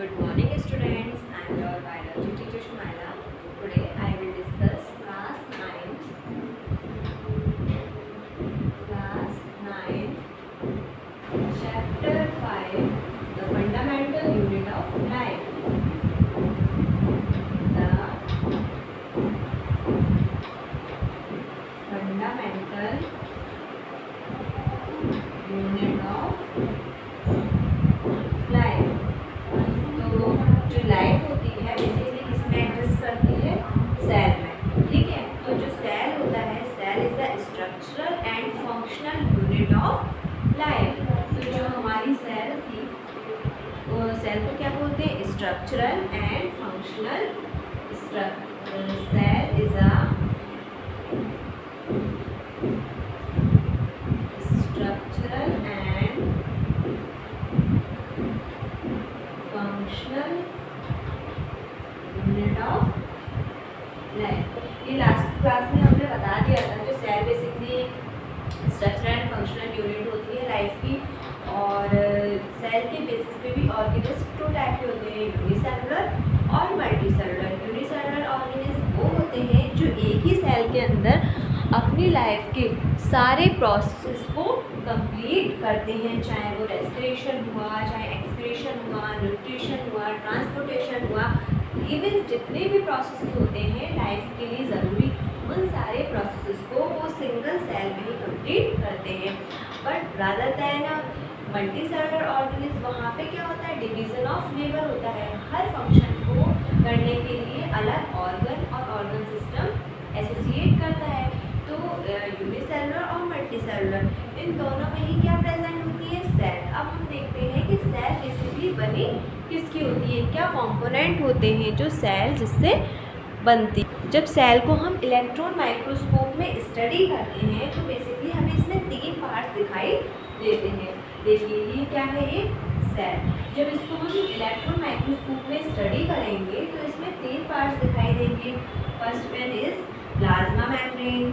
Good morning, students. I am your biology teacher Shumaila. Today I will discuss class 9, chapter 5, the fundamental unit of life. The fundamental unit of life. तो जो life होती है basically किसमें exist करती है? Cell में। ठीक है, तो जो सेल होता है, cell is the structural and functional unit of life. तो जो हमारी सेल थी वो सेल को क्या बोलते हैं? Structural and functional. Cell is a structural and functional unit of life. ये लास्ट क्लास में हमने बता दिया था जो cell basically structural and functional unit होती है लाइफ की। और सेल के बेसिस पे भी ऑर्गेनिज्म टू टाइप के होते हैं, यूनिसेलुलर और मल्टीसेलुलर। यूनिसेलुलर ऑर्गेनिज्म वो होते हैं जो एक ही सेल के अंदर अपनी लाइफ के सारे प्रोसेस को कंप्लीट करते हैं, चाहे वो रेस्पिरेशन हुआ, चाहे एक्सक्रीशन हुआ, न्यूट्रिशन हुआ, ट्रांसपोर्टेशन हुआ, इवन जितने भी प्रोसेस होते हैं लाइफ के लिए ज़रूरी, उन सारे प्रोसेस को वो सिंगल सेल में ही कंप्लीट करते हैं। But rather than multi cellular organism, वहाँ पे क्या होता है? डिवीज़न ऑफ लेबर होता है। हर फंक्शन को करने के लिए अलग ऑर्गन और ऑर्गन सिस्टम एसोसिएट करता है। तो यूनिसेलुलर और मल्टीसेलुलर इन दोनों में ही क्या प्रेजेंट होती है? सेल। अब हम देखते हैं कि सेल बेसिकली बनी किसकी होती है, क्या कंपोनेंट होते हैं जो सेल जिससे बनती। जब सेल को हम इलेक्ट्रॉन माइक्रोस्कोप में स्टडी करते हैं तो बेसिकली हमें इसमें 3 पार्ट्स दिखाई देते हैं। देखिए ये क्या है? ये सेल। जब इसको हम इलेक्ट्रॉन माइक्रोस्कोप में स्टडी करेंगे तो इसमें 3 पार्ट्स दिखाई देंगे। First one is plasma membrane,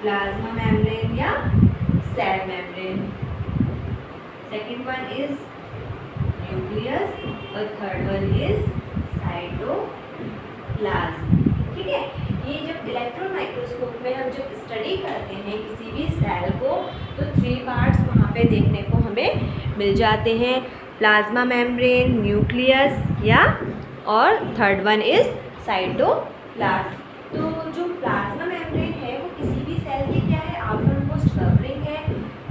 plasma membrane या cell membrane. Second one is nucleus और थर्ड वन इज साइटोप्लाज्म। ठीक है, ये जब इलेक्ट्रॉन माइक्रोस्कोप में हम जब स्टडी करते हैं किसी भी सेल को तो 3 पार्ट्स वहाँ पे देखने को हमें मिल जाते हैं, प्लाज्मा मेम्ब्रेन, न्यूक्लियस या और थर्ड वन इज साइटोप्लाज्म। तो जो प्लाज्मा मेम्ब्रेन है वो किसी भी सेल की क्या है? आउटर मोस्ट कवरिंग है।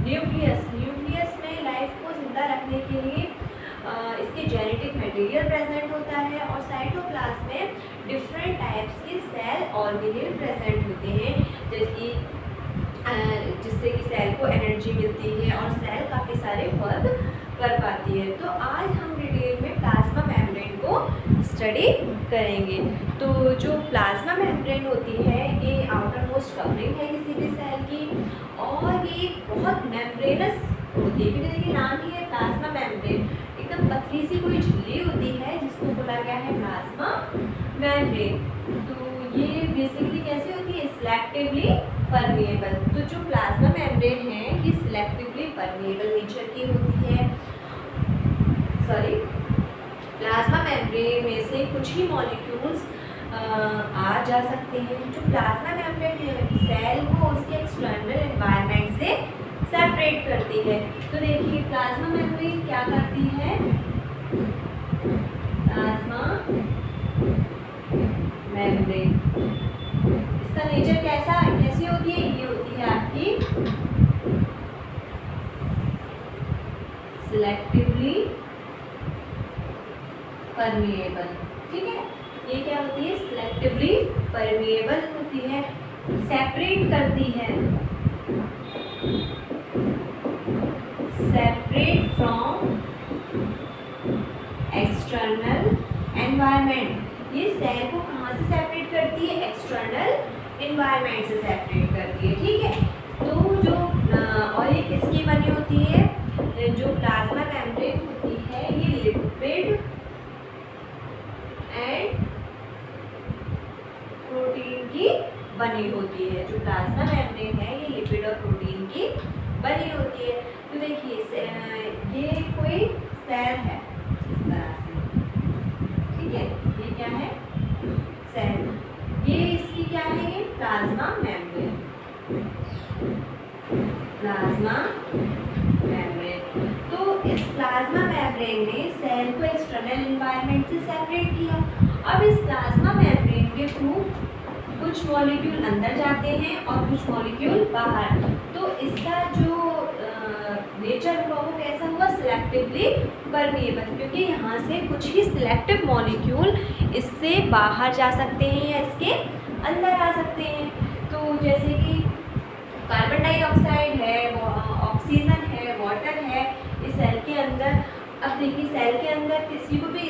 न्यूक्लियस में लाइफ को जिंदा रखने के लिए इसके जेनेटिक मटेरियल प्रेजेंट होता है। और साइटोप्लाज्म में डिफरेंट टाइप्स के सेल ऑर्गेनेल प्रेजेंट होते हैं, जिससे कि सेल को एनर्जी मिलती है और सेल काफ़ी सारे वर्क कर पाती है। तो आज हम डिटेल में प्लाज्मा मेम्ब्रेन को स्टडी करेंगे। तो जो प्लाज्मा मेम्ब्रेन होती है ये आउटर मोस्ट कवरिंग है किसी भी सेल की, और ये बहुत मेम्ब्रेनस होती है क्योंकि देखिए नाम ही है प्लाज्मा मेम्ब्रेन। एकदम पतली सी कोई झिल्ली होती है जिसको बोला गया है प्लाज्मा मेम्ब्रेन। तो ये बेसिकली कैसे होती है? Selectively permeable. तो जो प्लाज्मा मेम्ब्रेन है ये सिलेक्टिवली परमिएबल नेचर की होती है। प्लाज्मा मेम्ब्रेन में से कुछ ही मॉलिक्यूल्स आ जा सकते हैं। जो प्लाज्मा मेम्ब्रेन है सेल को उसके एक्सटर्नल एनवायरनमेंट से सेपरेट करती है। तो देखिए प्लाज्मा मेम्ब्रेन क्या करती है? प्लाज्मा मेम्ब्रेन इसका नेचर कैसी होती है? ये होती है आपकी सिलेक्टिवली परमिएबल। ठीक है, ये क्या होती है? सिलेक्टिवली परमिएबल होती है, सेपरेट करती है, सेपरेट फ्रॉम एक्सटर्नल एनवायरनमेंट। ये सेल को कहाँ से सेपरेट करती है? एक्सटर्नल एनवायरनमेंट से सेपरेट करती है। ठीक है, तो जो और ये किसकी बनी होती है? जो प्लाज्मा मेम्ब्रेन होती है ये लिपिड एंड प्रोटीन की बनी होती है। जो प्लाज्मा मेम्ब्रेन है ये लिपिड और प्रोटीन की बनी होती है। तो देखिए ये कोई सेल है इस तरह से, ठीक है, ये क्या है, सेल, ये इसकी क्या है, ये प्लाज्मा मेम्ब्रेन, प्लाज्मा मेम्ब्रेन। तो इस प्लाज्मा मेम्ब्रेन ने सेल को एक्सटर्नल एनवायरनमेंट से सेपरेट किया। अब इस प्लाज्मा मेम्ब्रेन के थ्रू कुछ मॉलिक्यूल अंदर जाते हैं और कुछ मॉलिक्यूल बाहर। तो इसका जो नेचर हुआ वो कैसा हुआ, सिलेक्टिवली परमिएबल, क्योंकि यहाँ से कुछ ही सिलेक्टिव मॉलिक्यूल इससे बाहर जा सकते हैं या इसके अंदर आ सकते हैं। तो जैसे कि कार्बन डाइऑक्साइड है, ऑक्सीजन है, वाटर है इस सेल के अंदर। अब देखिए सेल के अंदर किसी को भी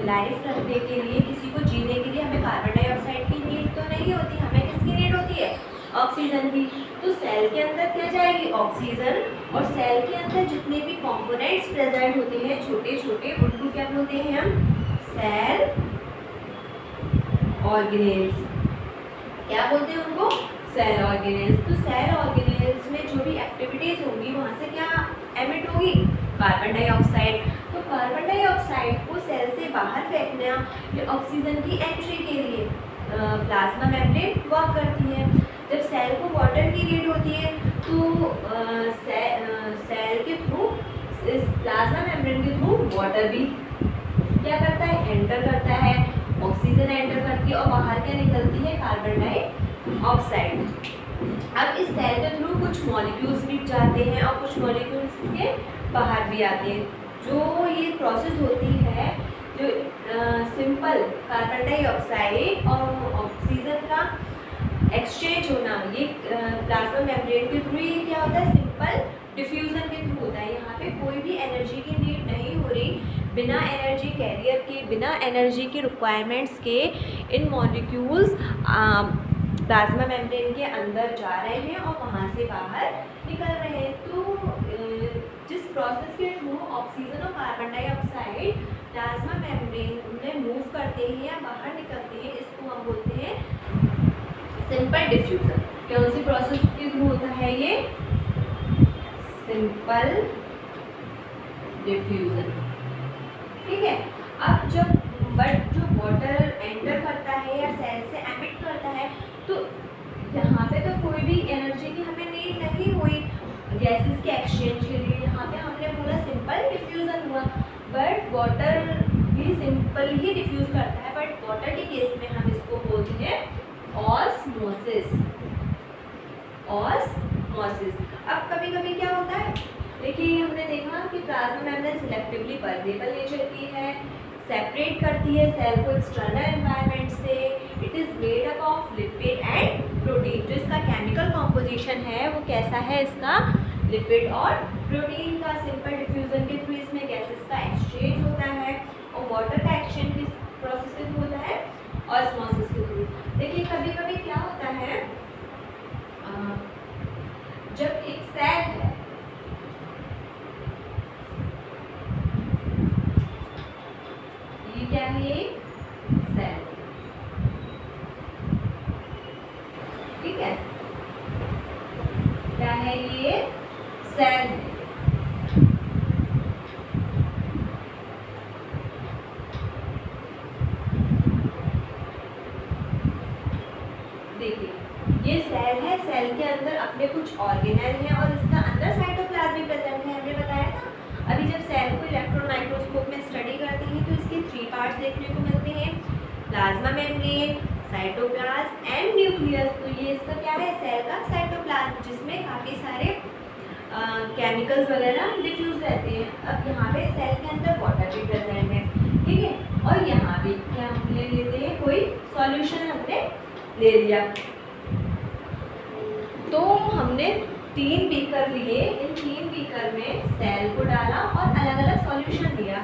लाइफ रखने के लिए, किसी को जीने के लिए हमें कार्बन डाइऑक्साइड की नीड तो नहीं होती, हमें किसकी नीड होती है, ऑक्सीजन की। तो सेल के अंदर क्या जाएगी, ऑक्सीजन, और सेल के अंदर जितने भी कंपोनेंट्स प्रेजेंट होते हैं छोटे छोटे, उनको क्या बोलते हैं हम, सेल ऑर्गेनेल्स। क्या बोलते हैं उनको, सेल ऑर्गेनेल्स। तो सेल ऑर्गेनेल्स में जो भी एक्टिविटीज होंगी वहाँ से क्या एमिट होगी, कार्बन डाइऑक्साइड। तो कार्बन डाइऑक्साइड को सेल से बाहर फेंकना या ऑक्सीजन की एंट्री के लिए प्लाज्मा मेम्ब्रेन वर्क करती है। जब सेल को वाटर की नीड होती है तो सेल के थ्रू, इस प्लाज्मा मेम्ब्रेन के थ्रू वाटर भी क्या करता है, एंटर करता है, ऑक्सीजन एंटर करती है और बाहर क्या निकलती है, कार्बन डाइऑक्साइड। अब इस सेल के थ्रू कुछ मॉलिक्यूल्स भी जाते हैं और कुछ मॉलिक्यूल्स के बाहर भी आते हैं। जो ये प्रोसेस होती है, जो सिंपल कार्बन डाइऑक्साइड और ऑक्सीजन का एक्सचेंज होना, ये प्लाज्मा मेम्ब्रेन के थ्रू ये क्या होता है, सिंपल डिफ्यूजन के थ्रू होता है। यहाँ पे कोई भी एनर्जी की नीड नहीं हो रही, बिना एनर्जी कैरियर के, बिना एनर्जी की रिक्वायरमेंट्स के इन मॉलिक्यूल्स प्लाज्मा मेम्ब्रेन के अंदर जा रहे हैं और वहाँ से बाहर निकल रहे हैं। तो जिस प्रोसेस के थ्रू ऑक्सीजन और कार्बन डाइऑक्साइड प्लाज्मा मेम्ब्रेन में मूव करते हैं या बाहर निकलते हैं, इसको हम बोलते हैं सिंपल डिफ्यूजन। कौन सी प्रोसेस के थ्रू होता है ये, सिंपल डिफ्यूजन, ठीक है। अब जब जो वाटर एंटर करता है या सेल से एमिट करता है, तो यहाँ पे तो कोई भी एनर्जी की हमें नीड नहीं हुई गैसेस के एक्सचेंज के लिए। यहाँ पे हमने बोला सिंपल डिफ्यूजन हुआ, बट वाटर भी सिंपल ही डिफ्यूज करता है, बट वाटर के केस में हम इसको बोलते हैं ऑस्मोसिस, ऑस्मोसिस। अब कभी कभी क्या होता है, देखिए हमने देखा कि plasma membrane selectively permeable nature की है, सेपरेट करती है सेल को एक्सटर्नल एनवायरनमेंट से। It is made up of lipid and protein. जो इसका केमिकल कॉम्पोजिशन है वो कैसा है, इसका लिपिड और प्रोटीन का। सिंपल डिफ्यूजन के थ्रू इसमें गैसेस का एक्सचेंज होता है और वाटर का एक्सचेंज किस प्रोसेस के थ्रू होता है, ऑस्मोसिस के थ्रू। देखिए कभी कभी क्या होता है, जब एक सेल है, ये क्या है, सेल, ठीक है, क्या है ये, सेल है। देखिए ये सेल है, सेल के अंदर अपने कुछ ऑर्गेनेल हैं और इसका अंदर साइटोप्लाज्म भी प्रेजेंट है। हमने बताया था अभी जब सेल को इलेक्ट्रॉन माइक्रोस्कोप में स्टडी करते हैं तो इसके 3 पार्ट्स देखने को मिलते हैं, plasma membrane, cytoplasm and nucleus. तो ये इसका क्या है, सेल का साइटोप्लाज्म, जिसमें काफ़ी सारे केमिकल्स वगैरह डिफ्यूज रहते हैं। अब यहाँ पे सेल के अंदर वाटर भी प्रेजेंट है, ठीक है, और यहाँ भी क्या हम ले लेते हैं, कोई सॉल्यूशन हमने ले लिया। तो हमने 3 बीकर लिए, इन 3 बीकर में सेल को डाला और अलग अलग सॉल्यूशन दिया।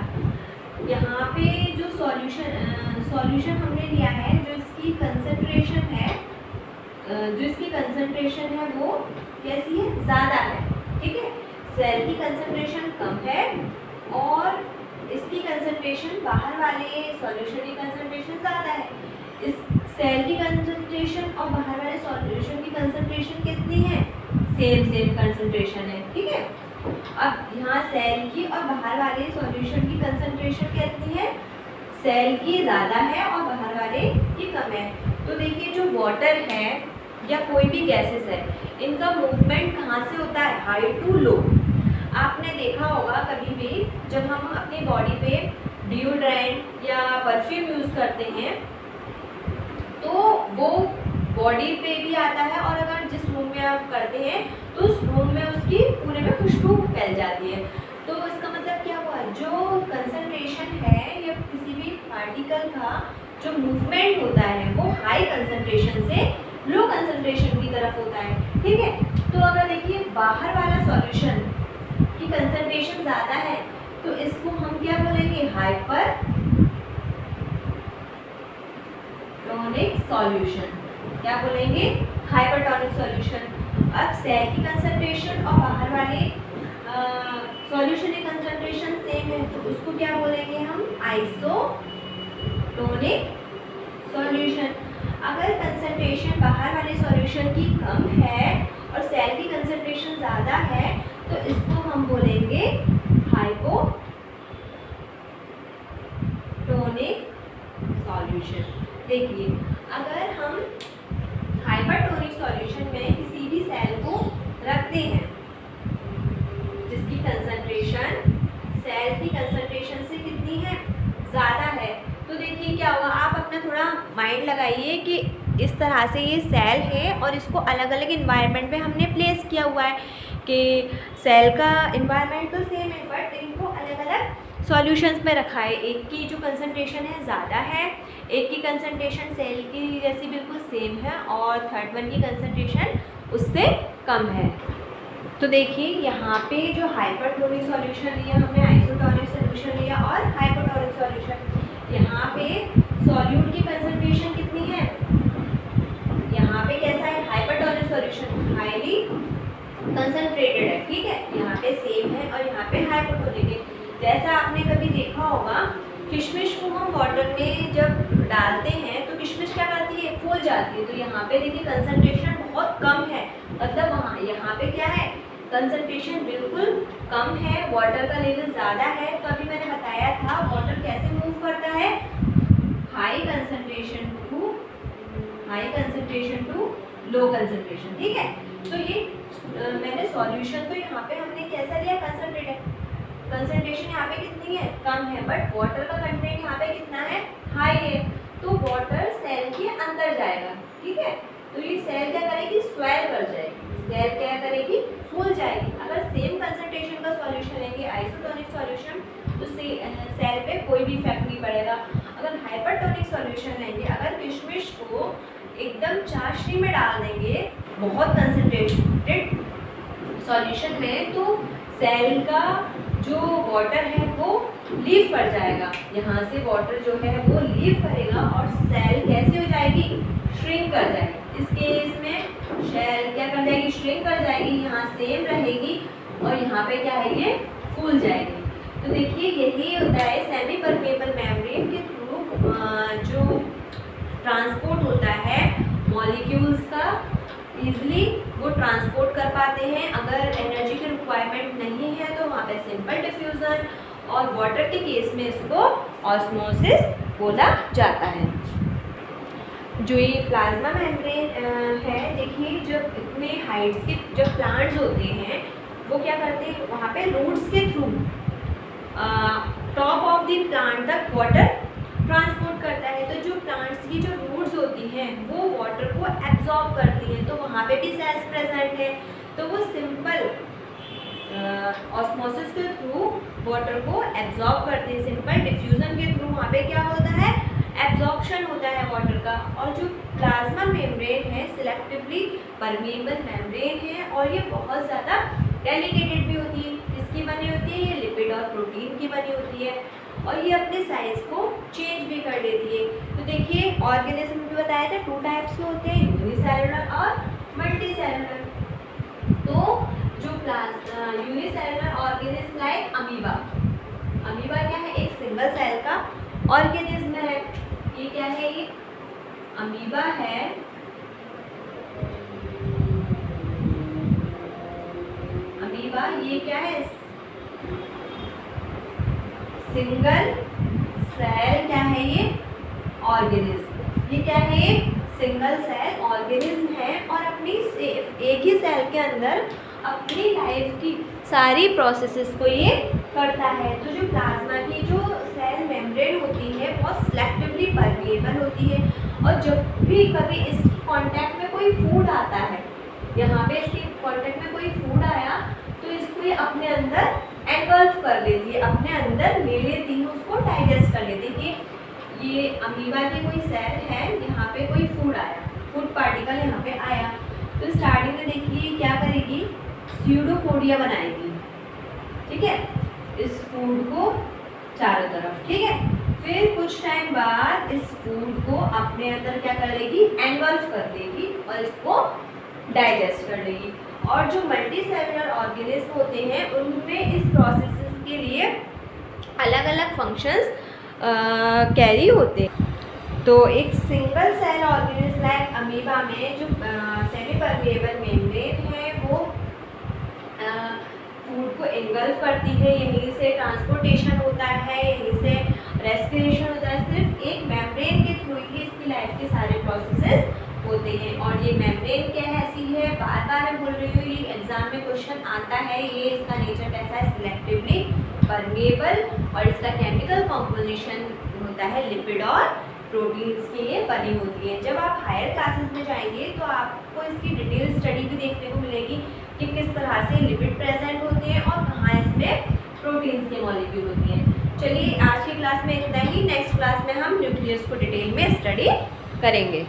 यहाँ पे जो सॉल्यूशन हमने लिया है, जो इसकी कंसंट्रेशन है वो कैसी है, ज़्यादा है, ठीक है। सेल की कंसंट्रेशन कम है और इसकी कंसंट्रेशन, बाहर वाले सॉल्यूशन की कंसंट्रेशन ज़्यादा है। इस सेल की कंसंट्रेशन और बाहर वाले सॉल्यूशन की कंसंट्रेशन कितनी है, सेम कंसंट्रेशन है, ठीक है। अब यहाँ सेल की और बाहर वाले सॉल्यूशन की कंसंट्रेशन कितनी है, सेल की ज़्यादा है और बाहर वाले की कम है। तो देखिए जो वाटर है या कोई भी गैसेस है, इनका मूवमेंट कहाँ से होता है, हाई टू लो। आपने देखा होगा कभी भी जब हम अपनी बॉडी पे डिओड्रेंट या परफ्यूम यूज़ करते हैं तो वो बॉडी पे भी आता है, और अगर जिस रूम में आप करते हैं तो उस रूम में उसकी पूरे में खुशबू फैल जाती है। तो इसका मतलब क्या हुआ, जो कंसंट्रेशन है या किसी भी पार्टिकल का जो मूवमेंट होता है वो हाई कंसंट्रेशन से लो कंसंट्रेशन की तरफ होता है, ठीक है। तो अगर देखिए बाहर वाला सॉल्यूशन की कंसंट्रेशन ज़्यादा है तो इसको हम क्या बोलेंगे, हाइपरटोनिक सॉल्यूशन। क्या बोलेंगे, हाइपरटोनिक सॉल्यूशन। अब सेल की कंसंट्रेशन और बाहर वाले सॉल्यूशन की कंसंट्रेशन सेम है तो उसको क्या बोलेंगे हम, आइसोटोनिक सॉल्यूशन। अगर कंसंट्रेशन बाहर वाले सॉल्यूशन की कम है और सेल की कंसंट्रेशन ज़्यादा है तो इसको हम बोलेंगे हाइपोटोनिक सॉल्यूशन। देखिए अगर हम हाइपरटोनिक सॉल्यूशन में किसी भी सेल को रखते हैं जिसकी कंसंट्रेशन सेल की कंसंट्रेशन से कितनी है, ज़्यादा है, तो देखिए क्या होगा, आप अपना थोड़ा माइंड लगाइए कि इस तरह से ये सेल है और इसको अलग अलग इन्वायरमेंट में हमने प्लेस किया हुआ है कि सेल का इन्वायरमेंट तो सेम है बट इनको अलग अलग सॉल्यूशंस में रखा है। एक की जो कंसंट्रेशन है ज़्यादा है, एक की कंसंट्रेशन सेल की जैसी बिल्कुल सेम है और थर्ड वन की कंसंट्रेशन उससे कम है। तो देखिए यहाँ पे जो हाइपरटोनिक सॉल्यूशन लिया हमने, आइसोटोनिक सॉल्यूशन लिया और हाइपोटोनिक सॉल्यूशन, यहाँ पे सॉल्यूट की कंसंट्रेशन कितनी है, यहाँ पे कैसा है, हाइपरटोनिक सॉल्यूशन हाईली कंसंट्रेटेड है, ठीक है, यहाँ पे सेम है और यहाँ पे हाइपोटोनिक है। जैसा आपने कभी देखा होगा किशमिश को हम वाटर में जब डालते हैं तो किशमिश क्या करती है, फूल जाती है। तो यहाँ पे देखिए कंसंट्रेशन बहुत कम है, मतलब वहाँ यहाँ पे क्या है, कंसंट्रेशन बिल्कुल कम है, वाटर का लेवल ज़्यादा है। तो अभी मैंने बताया था वाटर कैसे मूव करता है, high concentration to low concentration, ठीक है। तो ये मैंने सॉल्यूशन तो यहाँ पे हमने कैसा लिया, कंसंट्रेटेड, कंसंट्रेशन यहाँ पे कितनी है, कम है, बट वाटर का कंटेंट यहाँ पे कितना है, हाई है। तो वाटर सेल के अंदर जाएगा, ठीक है। तो ये सेल क्या करेगी, स्वेल कर जाएगी, सेल क्या करेगी, फूल जाएगी। अगर सेम कंसंट्रेशन का सॉल्यूशन लेंगे आइसोटोनिक सॉल्यूशन तो सेल पे कोई भी इफेक्ट नहीं पड़ेगा। अगर हाइपरटोनिक सॉल्यूशन लेंगे, अगर किशमिश को एकदम चाशनी में डाल देंगे बहुत कंसंट्रेटेड सॉल्यूशन में तो सेल का जो वाटर है वो लीव कर जाएगा, यहाँ से वाटर जो है वो लीव करेगा और सेल कैसे हो जाएगी, श्रिंक कर जाएगी। इस केस में सेल क्या कर जाएगी, श्रिंक कर जाएगी, यहाँ सेम रहेगी और यहाँ पे क्या है, ये फूल जाएगी। तो देखिए यही होता है सेमी परमेबल मेम्ब्रेन के थ्रू जो ट्रांसपोर्ट होता है मॉलिक्यूल्स का, ईजिली वो ट्रांसपोर्ट कर पाते हैं। अगर एनर्जी की रिक्वायरमेंट नहीं है तो वहाँ पे सिंपल डिफ्यूज़न, और वाटर के केस में इसको ऑस्मोसिस बोला जाता है। जो ये प्लाज्मा मेम्ब्रेन है, देखिए जब इतने हाइट्स के जब प्लांट्स होते हैं वो क्या करते हैं, वहाँ पे रूट्स के through top of the plant तक वाटर ट्रांसपोर्ट करता है। तो जो प्लांट्स की जो रूट्स होती हैं वो वाटर को एब्जॉर्ब करती हैं, तो वहाँ पे भी सेल्स प्रेजेंट है। तो वो सिंपल ऑस्मोसिस के थ्रू वाटर को एब्जॉर्ब करते हैं, सिंपल डिफ्यूजन के थ्रू वहाँ पे क्या होता है, एब्जॉर्प्शन होता है वाटर का। और जो प्लाज्मा मेम्ब्रेन है सिलेक्टिवली परमेबल मेम्ब्रेन है और ये बहुत ज़्यादा डेलिकेटेड भी होती है। किसकी बनी होती है, ये लिपिड और प्रोटीन की बनी होती है और ये अपने साइज को चेंज भी कर देती है। तो देखिए ऑर्गेनिज्म भी बताया था, 2 टाइप्स के होते हैं, यूनिसेलुलर और मल्टीसेलुलर। तो जो unicellular organism like amoeba, amoeba क्या है, एक सिंगल सेल का ऑर्गेनिज्म है। ये क्या है, ये अमीबा है, अमीबा ये क्या है, सिंगल सेल क्या है ये? ऑर्गेनिज्म। ये क्या है? सिंगल सेल ऑर्गेनिज्म है और अपनी एक ही सेल के अंदर अपनी लाइफ की सारी प्रोसेसेस को ये करता है। तो जो प्लाज्मा की जो सेल मेम्ब्रेन होती है बहुत सिलेक्टिवली परमिएबल होती है और जब भी कभी इसकी कांटेक्ट में कोई फूड आता है, यहाँ पे इसके कांटेक्ट में कोई फूड आया तो इसको ये अपने अंदर एंगल्फ कर लेती है, अपने अंदर ले लेती है, उसको डाइजेस्ट कर लेती है कि ये अमीबा की कोई सेल है, यहाँ पे कोई फूड आया, फूड पार्टिकल यहाँ पे आया तो स्टार्टिंग में देखिए क्या करेगी? स्यूडोपोडिया बनाएगी, ठीक है, इस फूड को चारों तरफ, ठीक है। फिर कुछ टाइम बाद इस फूड को अपने अंदर क्या कर लेगी? एंगल्फ कर देगी और इसको डाइजेस्ट कर लेगी। और जो मल्टी सेलुलर ऑर्गेनिज्म होते हैं उनमें इस प्रोसेस के लिए अलग अलग फंक्शंस कैरी होते हैं। तो एक single cell organism like amoeba में जो सेमी परमिएबल मेम्ब्रेन है वो फूड को एंगल्फ करती है, यहीं से ट्रांसपोर्टेशन होता है, यहीं से रेस्पिरेशन होता है। सिर्फ एक मेम्ब्रेन के थ्रू ही इसकी लाइफ के सारे प्रोसेसेस होते हैं। और ये मेम्ब्रेन क्या ऐसी है, बार बार मैं बोल रही हूँ, ये एग्जाम में क्वेश्चन आता है, ये इसका नेचर कैसा है? सिलेक्टिवली परमिएबल और इसका केमिकल कॉम्पोजिशन होता है लिपिड और प्रोटीन्स के लिए बनी होती है। जब आप हायर क्लासेस में जाएंगे तो आपको इसकी डिटेल स्टडी भी देखने को मिलेगी कि किस तरह से लिपिड प्रेजेंट होते हैं और कहाँ इसमें प्रोटीन्स के मॉलिक्यूल होती हैं। चलिए आज की क्लास में इतना ही, नेक्स्ट क्लास में हम न्यूक्लियस को डिटेल में स्टडी करेंगे।